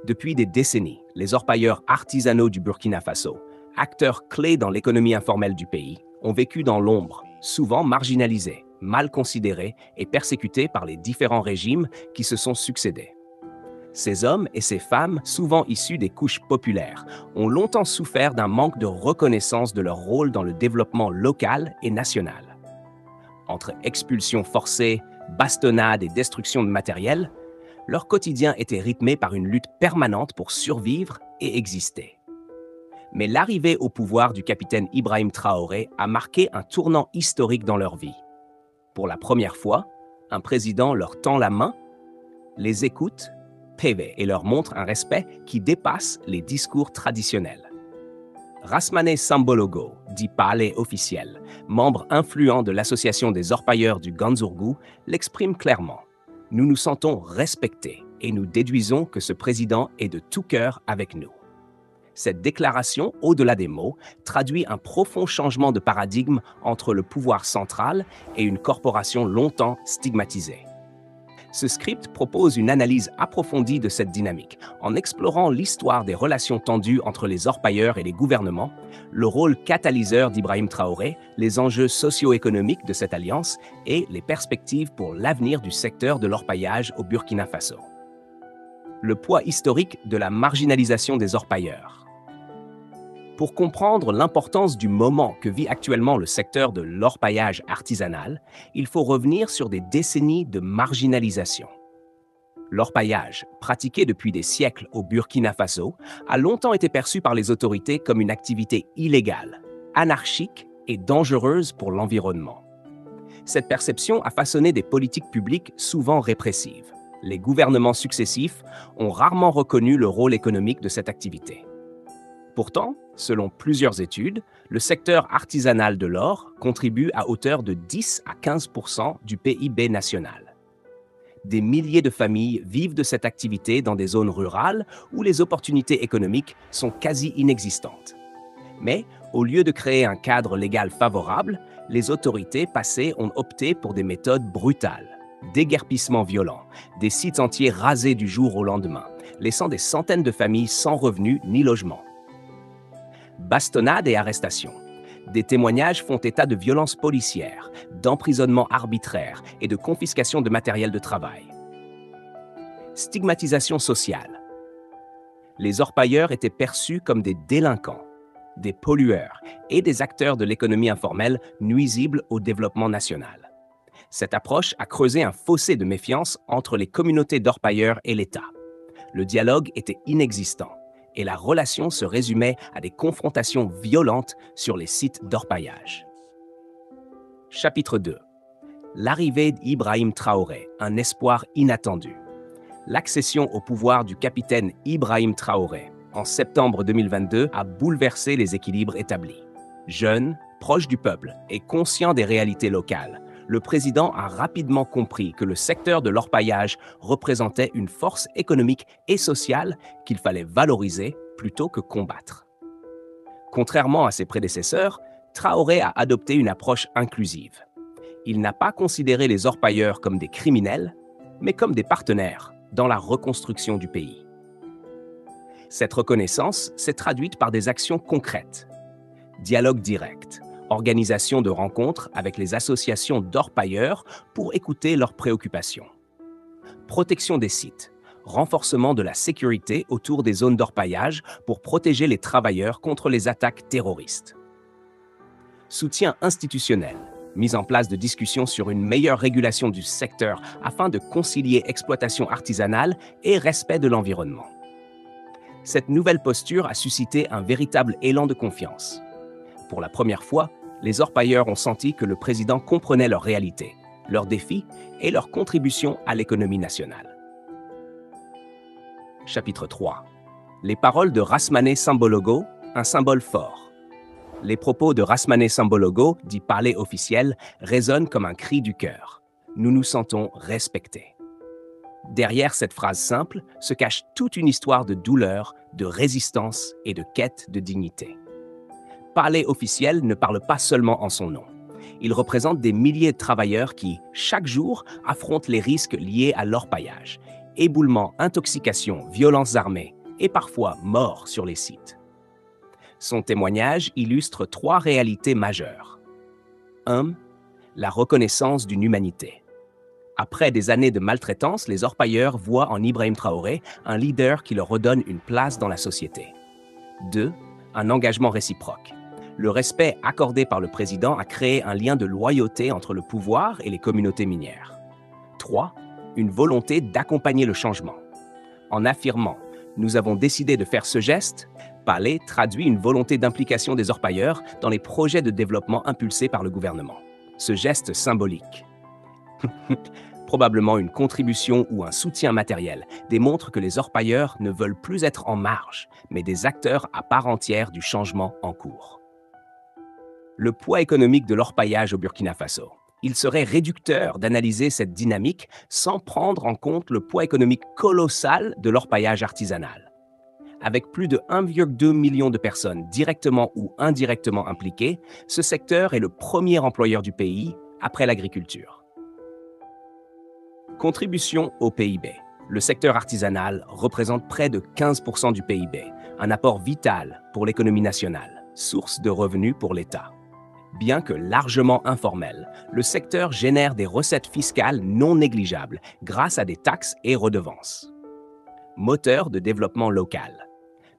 Depuis des décennies, les orpailleurs artisanaux du Burkina Faso, acteurs clés dans l'économie informelle du pays, ont vécu dans l'ombre, souvent marginalisés, mal considérés et persécutés par les différents régimes qui se sont succédés. Ces hommes et ces femmes, souvent issus des couches populaires, ont longtemps souffert d'un manque de reconnaissance de leur rôle dans le développement local et national. Entre expulsions forcées, bastonnades et destruction de matériel, leur quotidien était rythmé par une lutte permanente pour survivre et exister. Mais l'arrivée au pouvoir du capitaine Ibrahim Traoré a marqué un tournant historique dans leur vie. Pour la première fois, un président leur tend la main, les écoute, paie et leur montre un respect qui dépasse les discours traditionnels. Rasmané Sambologo, dit Palais officiel, membre influent de l'association des orpailleurs du Ganzourgou, l'exprime clairement. Nous nous sentons respectés et nous déduisons que ce président est de tout cœur avec nous. Cette déclaration, au-delà des mots, traduit un profond changement de paradigme entre le pouvoir central et une corporation longtemps stigmatisée. Ce script propose une analyse approfondie de cette dynamique, en explorant l'histoire des relations tendues entre les orpailleurs et les gouvernements, le rôle catalyseur d'Ibrahim Traoré, les enjeux socio-économiques de cette alliance et les perspectives pour l'avenir du secteur de l'orpaillage au Burkina Faso. Le poids historique de la marginalisation des orpailleurs. Pour comprendre l'importance du moment que vit actuellement le secteur de l'orpaillage artisanal, il faut revenir sur des décennies de marginalisation. L'orpaillage, pratiqué depuis des siècles au Burkina Faso, a longtemps été perçu par les autorités comme une activité illégale, anarchique et dangereuse pour l'environnement. Cette perception a façonné des politiques publiques souvent répressives. Les gouvernements successifs ont rarement reconnu le rôle économique de cette activité. Pourtant, selon plusieurs études, le secteur artisanal de l'or contribue à hauteur de 10 à 15% du PIB national. Des milliers de familles vivent de cette activité dans des zones rurales où les opportunités économiques sont quasi inexistantes. Mais, au lieu de créer un cadre légal favorable, les autorités passées ont opté pour des méthodes brutales. Déguerpissement violent, des sites entiers rasés du jour au lendemain, laissant des centaines de familles sans revenus ni logement. Bastonnades et arrestations. Des témoignages font état de violences policières, d'emprisonnements arbitraires et de confiscation de matériel de travail. Stigmatisation sociale. Les orpailleurs étaient perçus comme des délinquants, des pollueurs et des acteurs de l'économie informelle nuisibles au développement national. Cette approche a creusé un fossé de méfiance entre les communautés d'orpailleurs et l'État. Le dialogue était inexistant et la relation se résumait à des confrontations violentes sur les sites d'orpaillage. Chapitre 2. L'arrivée d'Ibrahim Traoré, un espoir inattendu. L'accession au pouvoir du capitaine Ibrahim Traoré en septembre 2022 a bouleversé les équilibres établis. Jeune, proche du peuple et conscient des réalités locales, le président a rapidement compris que le secteur de l'orpaillage représentait une force économique et sociale qu'il fallait valoriser plutôt que combattre. Contrairement à ses prédécesseurs, Traoré a adopté une approche inclusive. Il n'a pas considéré les orpailleurs comme des criminels, mais comme des partenaires dans la reconstruction du pays. Cette reconnaissance s'est traduite par des actions concrètes. Dialogue direct, organisation de rencontres avec les associations d'orpailleurs pour écouter leurs préoccupations. Protection des sites, renforcement de la sécurité autour des zones d'orpaillage pour protéger les travailleurs contre les attaques terroristes. Soutien institutionnel, mise en place de discussions sur une meilleure régulation du secteur afin de concilier exploitation artisanale et respect de l'environnement. Cette nouvelle posture a suscité un véritable élan de confiance. Pour la première fois, les orpailleurs ont senti que le président comprenait leurs réalités, leurs défis et leur contribution à l'économie nationale. Chapitre 3. Les paroles de Rasmané Sambologo, un symbole fort. Les propos de Rasmané Sambologo, dit Palais officiel, résonnent comme un cri du cœur. Nous nous sentons respectés. Derrière cette phrase simple se cache toute une histoire de douleur, de résistance et de quête de dignité. Palais officiel ne parle pas seulement en son nom. Il représente des milliers de travailleurs qui, chaque jour, affrontent les risques liés à l'orpaillage éboulements, intoxications, violences armées et parfois morts sur les sites. Son témoignage illustre trois réalités majeures. 1. La reconnaissance d'une humanité. Après des années de maltraitance, les orpailleurs voient en Ibrahim Traoré un leader qui leur redonne une place dans la société. 2. Un engagement réciproque. Le respect accordé par le président a créé un lien de loyauté entre le pouvoir et les communautés minières. 3. Une volonté d'accompagner le changement. En affirmant « Nous avons décidé de faire ce geste », Palais traduit une volonté d'implication des orpailleurs dans les projets de développement impulsés par le gouvernement. Ce geste symbolique, probablement une contribution ou un soutien matériel, démontre que les orpailleurs ne veulent plus être en marge, mais des acteurs à part entière du changement en cours. Le poids économique de l'orpaillage au Burkina Faso. Il serait réducteur d'analyser cette dynamique sans prendre en compte le poids économique colossal de l'orpaillage artisanal. Avec plus de 1,2 million de personnes directement ou indirectement impliquées, ce secteur est le premier employeur du pays après l'agriculture. Contribution au PIB. Le secteur artisanal représente près de 15% du PIB, un apport vital pour l'économie nationale, source de revenus pour l'État. Bien que largement informel, le secteur génère des recettes fiscales non négligeables grâce à des taxes et redevances. Moteur de développement local.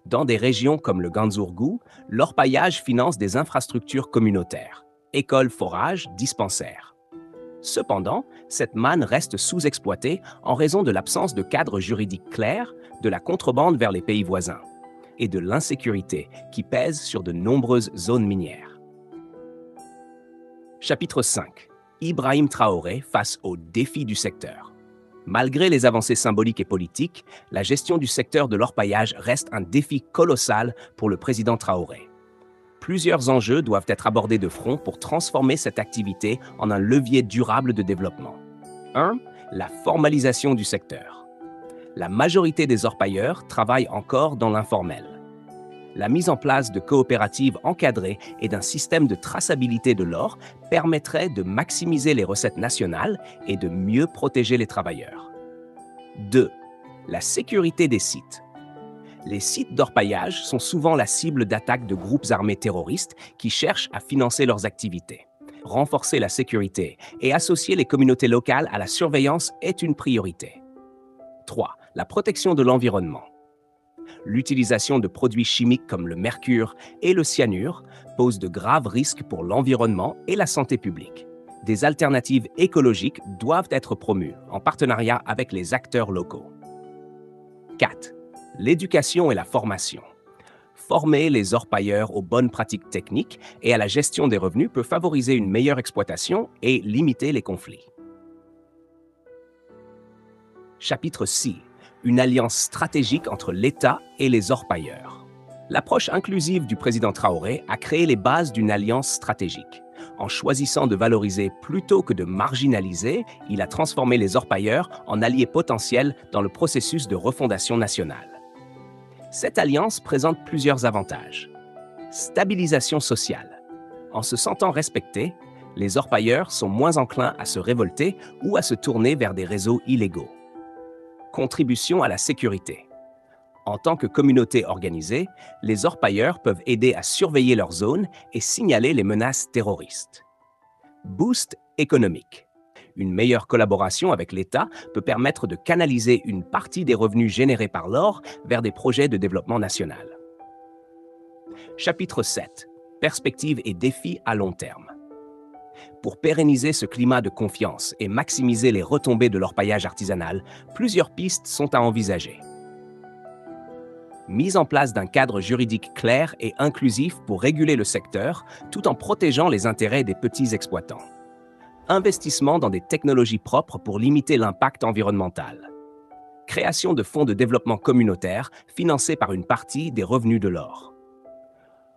Dans des régions comme le Ganzourgou, l'orpaillage finance des infrastructures communautaires, écoles, forages, dispensaires. Cependant, cette manne reste sous-exploitée en raison de l'absence de cadre juridique clair, de la contrebande vers les pays voisins et de l'insécurité qui pèse sur de nombreuses zones minières. Chapitre 5. Ibrahim Traoré face aux défis du secteur. Malgré les avancées symboliques et politiques, la gestion du secteur de l'orpaillage reste un défi colossal pour le président Traoré. Plusieurs enjeux doivent être abordés de front pour transformer cette activité en un levier durable de développement. 1. La formalisation du secteur. La majorité des orpailleurs travaillent encore dans l'informel. La mise en place de coopératives encadrées et d'un système de traçabilité de l'or permettrait de maximiser les recettes nationales et de mieux protéger les travailleurs. 2. La sécurité des sites. Les sites d'orpaillage sont souvent la cible d'attaques de groupes armés terroristes qui cherchent à financer leurs activités. Renforcer la sécurité et associer les communautés locales à la surveillance est une priorité. 3. La protection de l'environnement. L'utilisation de produits chimiques comme le mercure et le cyanure pose de graves risques pour l'environnement et la santé publique. Des alternatives écologiques doivent être promues en partenariat avec les acteurs locaux. 4. L'éducation et la formation. Former les orpailleurs aux bonnes pratiques techniques et à la gestion des revenus peut favoriser une meilleure exploitation et limiter les conflits. Chapitre 6. Une alliance stratégique entre l'État et les orpailleurs. L'approche inclusive du président Traoré a créé les bases d'une alliance stratégique. En choisissant de valoriser plutôt que de marginaliser, il a transformé les orpailleurs en alliés potentiels dans le processus de refondation nationale. Cette alliance présente plusieurs avantages. Stabilisation sociale. En se sentant respectés, les orpailleurs sont moins enclins à se révolter ou à se tourner vers des réseaux illégaux. Contribution à la sécurité. En tant que communauté organisée, les orpailleurs peuvent aider à surveiller leur zone et signaler les menaces terroristes. Boost économique. Une meilleure collaboration avec l'État peut permettre de canaliser une partie des revenus générés par l'or vers des projets de développement national. Chapitre 7. Perspectives et défis à long terme. Pour pérenniser ce climat de confiance et maximiser les retombées de l'orpaillage artisanal, plusieurs pistes sont à envisager. Mise en place d'un cadre juridique clair et inclusif pour réguler le secteur, tout en protégeant les intérêts des petits exploitants. Investissement dans des technologies propres pour limiter l'impact environnemental. Création de fonds de développement communautaire financés par une partie des revenus de l'or.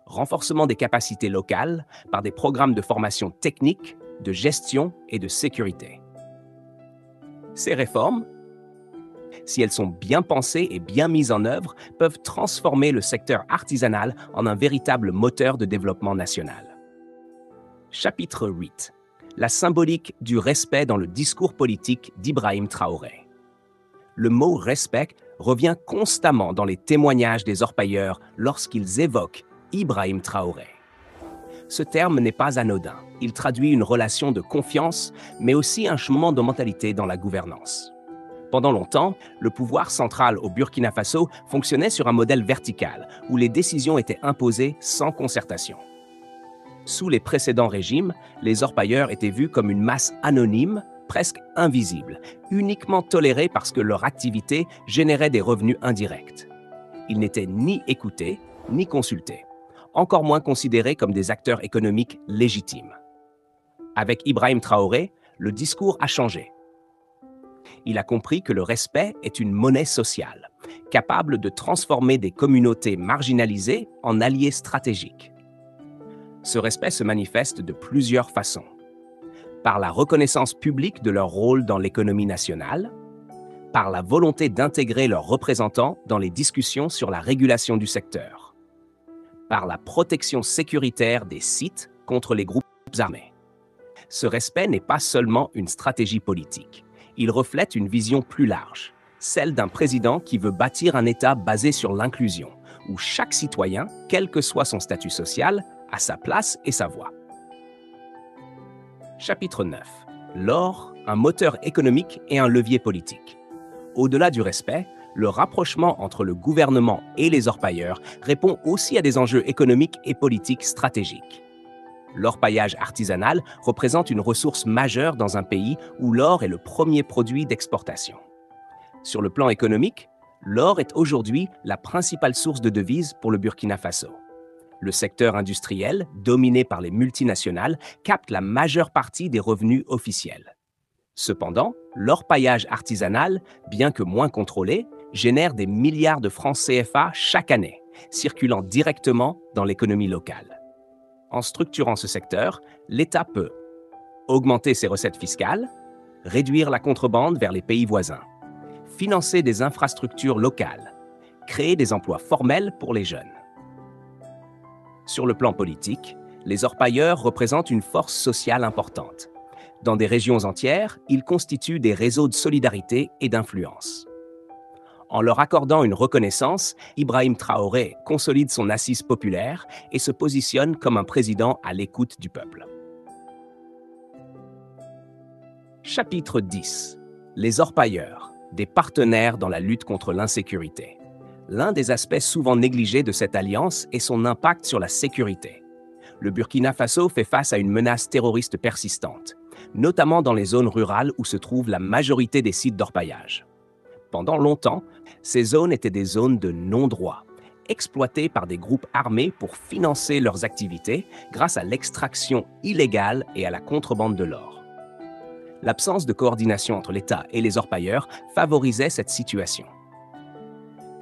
Renforcement des capacités locales par des programmes de formation technique, de gestion et de sécurité. Ces réformes, si elles sont bien pensées et bien mises en œuvre, peuvent transformer le secteur artisanal en un véritable moteur de développement national. Chapitre 8. La symbolique du respect dans le discours politique d'Ibrahim Traoré. Le mot respect revient constamment dans les témoignages des orpailleurs lorsqu'ils évoquent Ibrahim Traoré. Ce terme n'est pas anodin. Il traduit une relation de confiance, mais aussi un changement de mentalité dans la gouvernance. Pendant longtemps, le pouvoir central au Burkina Faso fonctionnait sur un modèle vertical, où les décisions étaient imposées sans concertation. Sous les précédents régimes, les orpailleurs étaient vus comme une masse anonyme, presque invisible, uniquement tolérée parce que leur activité générait des revenus indirects. Ils n'étaient ni écoutés, ni consultés, encore moins considérés comme des acteurs économiques légitimes. Avec Ibrahim Traoré, le discours a changé. Il a compris que le respect est une monnaie sociale, capable de transformer des communautés marginalisées en alliés stratégiques. Ce respect se manifeste de plusieurs façons. Par la reconnaissance publique de leur rôle dans l'économie nationale, par la volonté d'intégrer leurs représentants dans les discussions sur la régulation du secteur, par la protection sécuritaire des sites contre les groupes armés. Ce respect n'est pas seulement une stratégie politique. Il reflète une vision plus large, celle d'un président qui veut bâtir un État basé sur l'inclusion, où chaque citoyen, quel que soit son statut social, a sa place et sa voix. Chapitre 9. L'or, un moteur économique et un levier politique. Au-delà du respect, le rapprochement entre le gouvernement et les orpailleurs répond aussi à des enjeux économiques et politiques stratégiques. L'orpaillage artisanal représente une ressource majeure dans un pays où l'or est le premier produit d'exportation. Sur le plan économique, l'or est aujourd'hui la principale source de devises pour le Burkina Faso. Le secteur industriel, dominé par les multinationales, capte la majeure partie des revenus officiels. Cependant, l'orpaillage artisanal, bien que moins contrôlé, génère des milliards de francs CFA chaque année, circulant directement dans l'économie locale. En structurant ce secteur, l'État peut augmenter ses recettes fiscales, réduire la contrebande vers les pays voisins, financer des infrastructures locales, créer des emplois formels pour les jeunes. Sur le plan politique, les orpailleurs représentent une force sociale importante. Dans des régions entières, ils constituent des réseaux de solidarité et d'influence. En leur accordant une reconnaissance, Ibrahim Traoré consolide son assise populaire et se positionne comme un président à l'écoute du peuple. Chapitre 10. Les orpailleurs, des partenaires dans la lutte contre l'insécurité. L'un des aspects souvent négligés de cette alliance est son impact sur la sécurité. Le Burkina Faso fait face à une menace terroriste persistante, notamment dans les zones rurales où se trouve la majorité des sites d'orpaillage. Pendant longtemps, ces zones étaient des zones de non-droit, exploitées par des groupes armés pour financer leurs activités grâce à l'extraction illégale et à la contrebande de l'or. L'absence de coordination entre l'État et les orpailleurs favorisait cette situation.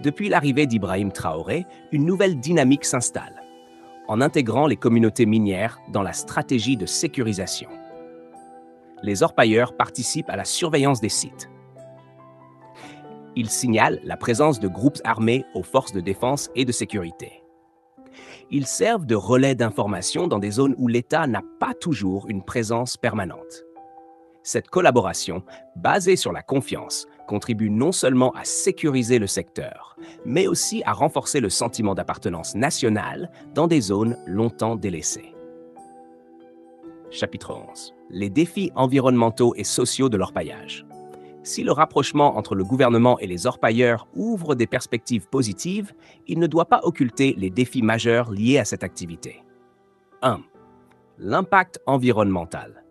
Depuis l'arrivée d'Ibrahim Traoré, une nouvelle dynamique s'installe, en intégrant les communautés minières dans la stratégie de sécurisation. Les orpailleurs participent à la surveillance des sites. Ils signalent la présence de groupes armés aux forces de défense et de sécurité. Ils servent de relais d'information dans des zones où l'État n'a pas toujours une présence permanente. Cette collaboration, basée sur la confiance, contribue non seulement à sécuriser le secteur, mais aussi à renforcer le sentiment d'appartenance nationale dans des zones longtemps délaissées. Chapitre 11. Les défis environnementaux et sociaux de l'orpaillage. Si le rapprochement entre le gouvernement et les orpailleurs ouvre des perspectives positives, il ne doit pas occulter les défis majeurs liés à cette activité. 1. L'impact environnemental.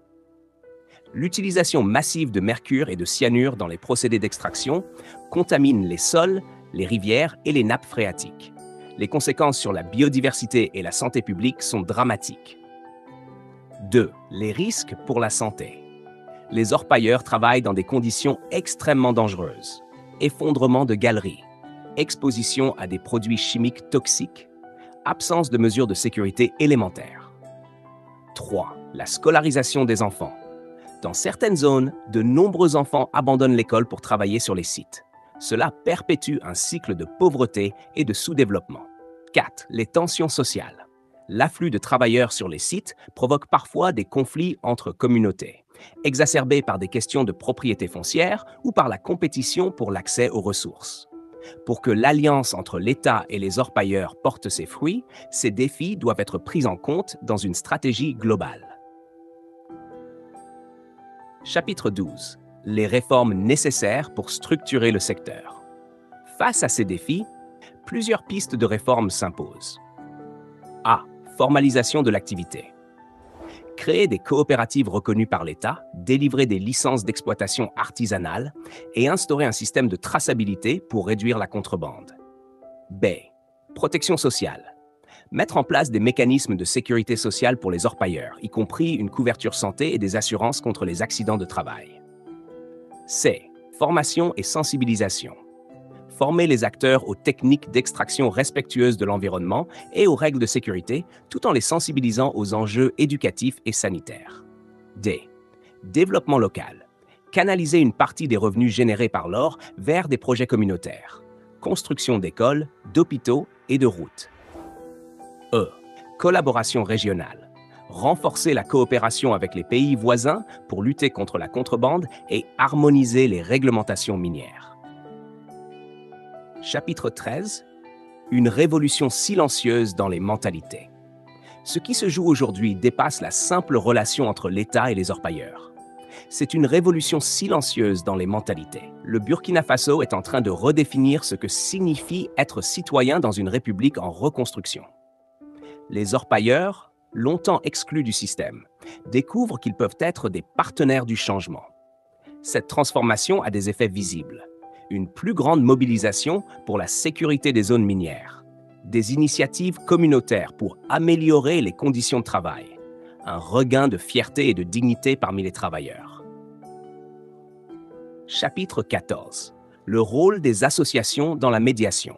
L'utilisation massive de mercure et de cyanure dans les procédés d'extraction contamine les sols, les rivières et les nappes phréatiques. Les conséquences sur la biodiversité et la santé publique sont dramatiques. 2. Les risques pour la santé. Les orpailleurs travaillent dans des conditions extrêmement dangereuses. Effondrement de galeries, exposition à des produits chimiques toxiques, absence de mesures de sécurité élémentaires. 3. La scolarisation des enfants. Dans certaines zones, de nombreux enfants abandonnent l'école pour travailler sur les sites. Cela perpétue un cycle de pauvreté et de sous-développement. 4. Les tensions sociales. L'afflux de travailleurs sur les sites provoque parfois des conflits entre communautés, exacerbés par des questions de propriété foncière ou par la compétition pour l'accès aux ressources. Pour que l'alliance entre l'État et les orpailleurs porte ses fruits, ces défis doivent être pris en compte dans une stratégie globale. Chapitre 12. Les réformes nécessaires pour structurer le secteur. Face à ces défis, plusieurs pistes de réforme s'imposent. A. Formalisation de l'activité. Créer des coopératives reconnues par l'État, délivrer des licences d'exploitation artisanale et instaurer un système de traçabilité pour réduire la contrebande. B. Protection sociale. Mettre en place des mécanismes de sécurité sociale pour les orpailleurs, y compris une couverture santé et des assurances contre les accidents de travail. C. Formation et sensibilisation. Former les acteurs aux techniques d'extraction respectueuses de l'environnement et aux règles de sécurité, tout en les sensibilisant aux enjeux éducatifs et sanitaires. D. Développement local. Canaliser une partie des revenus générés par l'or vers des projets communautaires. Construction d'écoles, d'hôpitaux et de routes. E. Collaboration régionale. Renforcer la coopération avec les pays voisins pour lutter contre la contrebande et harmoniser les réglementations minières. Chapitre 13. Une révolution silencieuse dans les mentalités. Ce qui se joue aujourd'hui dépasse la simple relation entre l'État et les orpailleurs. C'est une révolution silencieuse dans les mentalités. Le Burkina Faso est en train de redéfinir ce que signifie être citoyen dans une république en reconstruction. Les orpailleurs, longtemps exclus du système, découvrent qu'ils peuvent être des partenaires du changement. Cette transformation a des effets visibles. Une plus grande mobilisation pour la sécurité des zones minières, des initiatives communautaires pour améliorer les conditions de travail, un regain de fierté et de dignité parmi les travailleurs. Chapitre 14. Le rôle des associations dans la médiation.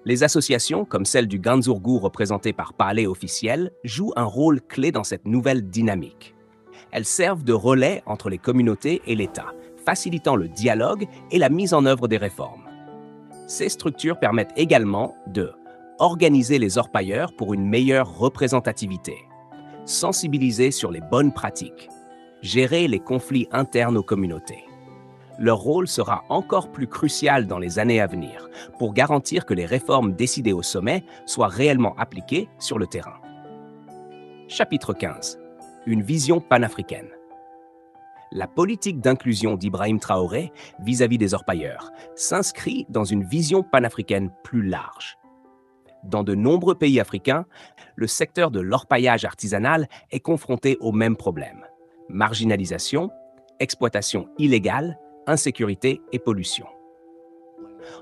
Les associations, comme celle du Ganzourgou représentée par Palais officiel, jouent un rôle clé dans cette nouvelle dynamique. Elles servent de relais entre les communautés et l'État, facilitant le dialogue et la mise en œuvre des réformes. Ces structures permettent également de organiser les orpailleurs pour une meilleure représentativité, sensibiliser sur les bonnes pratiques, gérer les conflits internes aux communautés. Leur rôle sera encore plus crucial dans les années à venir pour garantir que les réformes décidées au sommet soient réellement appliquées sur le terrain. Chapitre 15. Une vision panafricaine. La politique d'inclusion d'Ibrahim Traoré vis-à-vis des orpailleurs s'inscrit dans une vision panafricaine plus large. Dans de nombreux pays africains, le secteur de l'orpaillage artisanal est confronté aux mêmes problèmes: marginalisation, exploitation illégale, insécurité et pollution.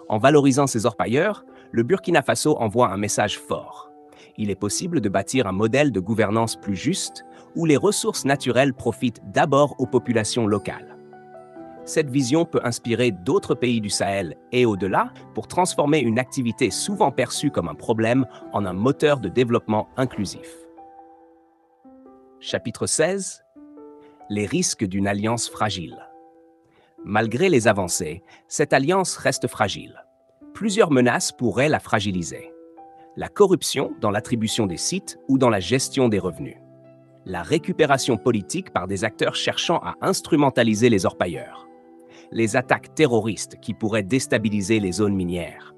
En valorisant ces orpailleurs, le Burkina Faso envoie un message fort. Il est possible de bâtir un modèle de gouvernance plus juste où les ressources naturelles profitent d'abord aux populations locales. Cette vision peut inspirer d'autres pays du Sahel et au-delà pour transformer une activité souvent perçue comme un problème en un moteur de développement inclusif. Chapitre 16. Les risques d'une alliance fragile. Malgré les avancées, cette alliance reste fragile. Plusieurs menaces pourraient la fragiliser. La corruption dans l'attribution des sites ou dans la gestion des revenus. La récupération politique par des acteurs cherchant à instrumentaliser les orpailleurs. Les attaques terroristes qui pourraient déstabiliser les zones minières.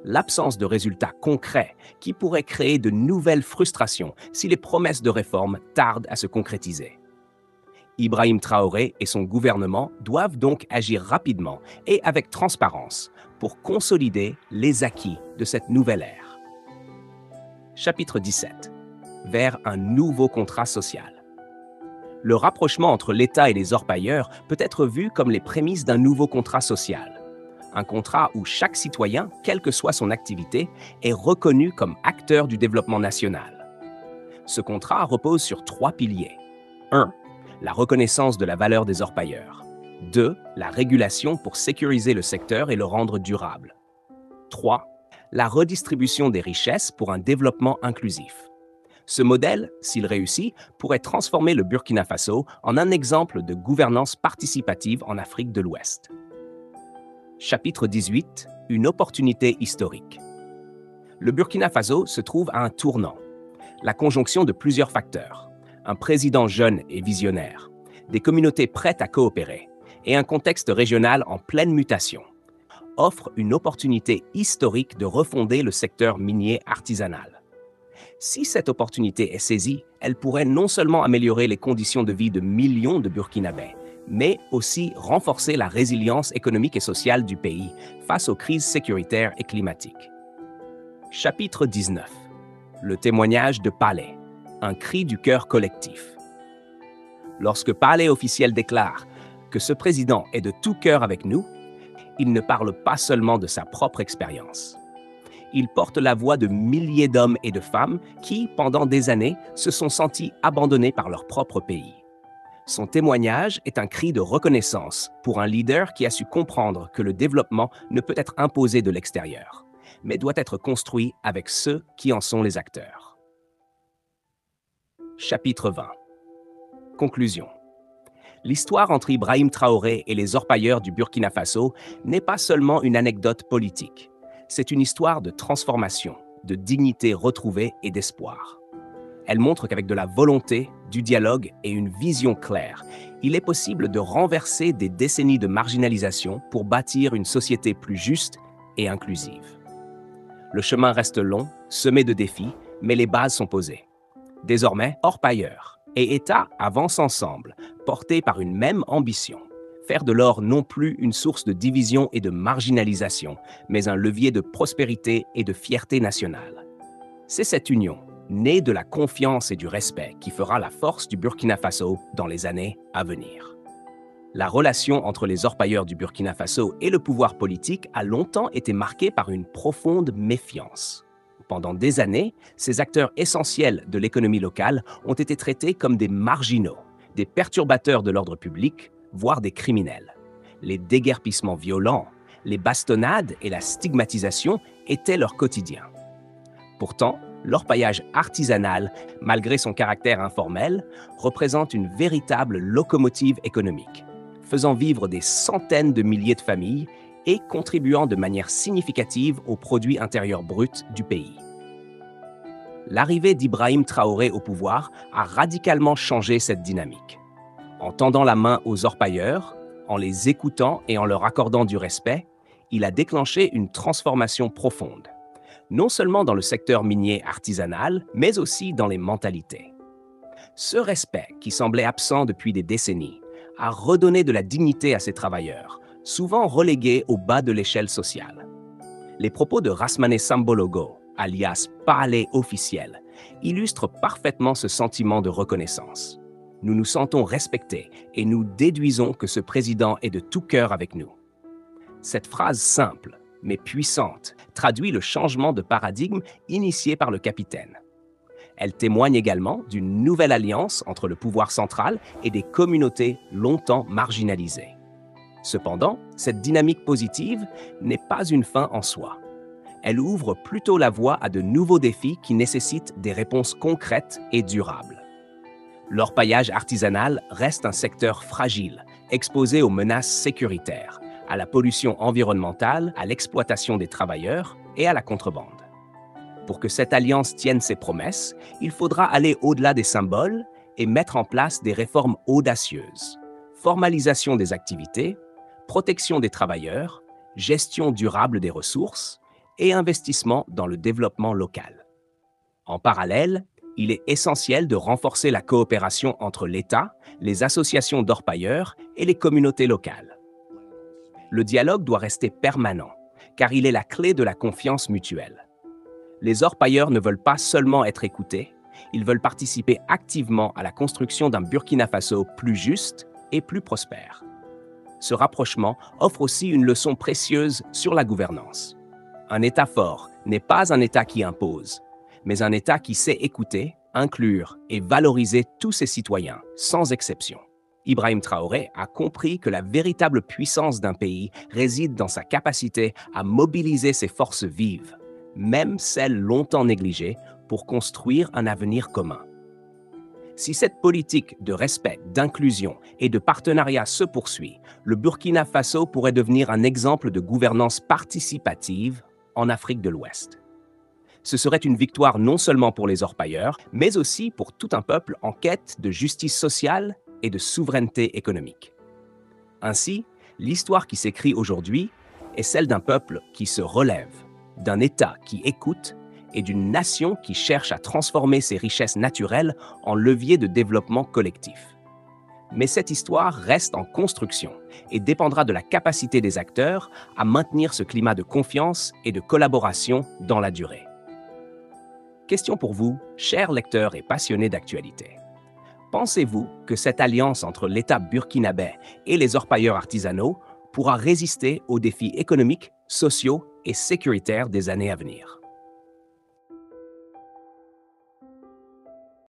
L'absence de résultats concrets qui pourraient créer de nouvelles frustrations si les promesses de réforme tardent à se concrétiser. Ibrahim Traoré et son gouvernement doivent donc agir rapidement et avec transparence pour consolider les acquis de cette nouvelle ère. Chapitre 17. Vers un nouveau contrat social. Le rapprochement entre l'État et les orpailleurs peut être vu comme les prémices d'un nouveau contrat social. Un contrat où chaque citoyen, quelle que soit son activité, est reconnu comme acteur du développement national. Ce contrat repose sur 3 piliers. 1. La reconnaissance de la valeur des orpailleurs. 2. La régulation pour sécuriser le secteur et le rendre durable. 3. La redistribution des richesses pour un développement inclusif. Ce modèle, s'il réussit, pourrait transformer le Burkina Faso en un exemple de gouvernance participative en Afrique de l'Ouest. Chapitre 18. Une opportunité historique. Le Burkina Faso se trouve à un tournant. La conjonction de plusieurs facteurs, un président jeune et visionnaire, des communautés prêtes à coopérer et un contexte régional en pleine mutation, offre une opportunité historique de refonder le secteur minier artisanal. Si cette opportunité est saisie, elle pourrait non seulement améliorer les conditions de vie de millions de Burkinabés, mais aussi renforcer la résilience économique et sociale du pays face aux crises sécuritaires et climatiques. Chapitre 19. Le témoignage de Palais, un cri du cœur collectif. Lorsque Palais officiel déclare que ce président est de tout cœur avec nous, il ne parle pas seulement de sa propre expérience. Il porte la voix de milliers d'hommes et de femmes qui, pendant des années, se sont sentis abandonnés par leur propre pays. Son témoignage est un cri de reconnaissance pour un leader qui a su comprendre que le développement ne peut être imposé de l'extérieur, mais doit être construit avec ceux qui en sont les acteurs. Chapitre 20. Conclusion. L'histoire entre Ibrahim Traoré et les orpailleurs du Burkina Faso n'est pas seulement une anecdote politique. C'est une histoire de transformation, de dignité retrouvée et d'espoir. Elle montre qu'avec de la volonté, du dialogue et une vision claire, il est possible de renverser des décennies de marginalisation pour bâtir une société plus juste et inclusive. Le chemin reste long, semé de défis, mais les bases sont posées. Désormais, orpailleurs et État avancent ensemble, portés par une même ambition. Faire de l'or non plus une source de division et de marginalisation, mais un levier de prospérité et de fierté nationale. C'est cette union, née de la confiance et du respect, qui fera la force du Burkina Faso dans les années à venir. La relation entre les orpailleurs du Burkina Faso et le pouvoir politique a longtemps été marquée par une profonde méfiance. Pendant des années, ces acteurs essentiels de l'économie locale ont été traités comme des marginaux, des perturbateurs de l'ordre public, voire des criminels. Les déguerpissements violents, les bastonnades et la stigmatisation étaient leur quotidien. Pourtant, l'orpaillage artisanal, malgré son caractère informel, représente une véritable locomotive économique, faisant vivre des centaines de milliers de familles et contribuant de manière significative au produit intérieur brut du pays. L'arrivée d'Ibrahim Traoré au pouvoir a radicalement changé cette dynamique. En tendant la main aux orpailleurs, en les écoutant et en leur accordant du respect, il a déclenché une transformation profonde, non seulement dans le secteur minier artisanal, mais aussi dans les mentalités. Ce respect, qui semblait absent depuis des décennies, a redonné de la dignité à ces travailleurs, souvent relégués au bas de l'échelle sociale. Les propos de Rasmane Sambologo, alias Palais officiel, illustrent parfaitement ce sentiment de reconnaissance. Nous nous sentons respectés et nous déduisons que ce président est de tout cœur avec nous. Cette phrase simple, mais puissante, traduit le changement de paradigme initié par le capitaine. Elle témoigne également d'une nouvelle alliance entre le pouvoir central et des communautés longtemps marginalisées. Cependant, cette dynamique positive n'est pas une fin en soi. Elle ouvre plutôt la voie à de nouveaux défis qui nécessitent des réponses concrètes et durables. L'orpaillage artisanal reste un secteur fragile, exposé aux menaces sécuritaires, à la pollution environnementale, à l'exploitation des travailleurs et à la contrebande. Pour que cette alliance tienne ses promesses, il faudra aller au-delà des symboles et mettre en place des réformes audacieuses. Formalisation des activités, protection des travailleurs, gestion durable des ressources et investissement dans le développement local. En parallèle, il est essentiel de renforcer la coopération entre l'État, les associations d'orpailleurs et les communautés locales. Le dialogue doit rester permanent, car il est la clé de la confiance mutuelle. Les orpailleurs ne veulent pas seulement être écoutés, ils veulent participer activement à la construction d'un Burkina Faso plus juste et plus prospère. Ce rapprochement offre aussi une leçon précieuse sur la gouvernance. Un État fort n'est pas un État qui impose, mais un État qui sait écouter, inclure et valoriser tous ses citoyens, sans exception. Ibrahim Traoré a compris que la véritable puissance d'un pays réside dans sa capacité à mobiliser ses forces vives, même celles longtemps négligées, pour construire un avenir commun. Si cette politique de respect, d'inclusion et de partenariat se poursuit, le Burkina Faso pourrait devenir un exemple de gouvernance participative en Afrique de l'Ouest. Ce serait une victoire non seulement pour les orpailleurs, mais aussi pour tout un peuple en quête de justice sociale et de souveraineté économique. Ainsi, l'histoire qui s'écrit aujourd'hui est celle d'un peuple qui se relève, d'un État qui écoute et d'une nation qui cherche à transformer ses richesses naturelles en levier de développement collectif. Mais cette histoire reste en construction et dépendra de la capacité des acteurs à maintenir ce climat de confiance et de collaboration dans la durée. Question pour vous, chers lecteurs et passionnés d'actualité. Pensez-vous que cette alliance entre l'État burkinabé et les orpailleurs artisanaux pourra résister aux défis économiques, sociaux et sécuritaires des années à venir?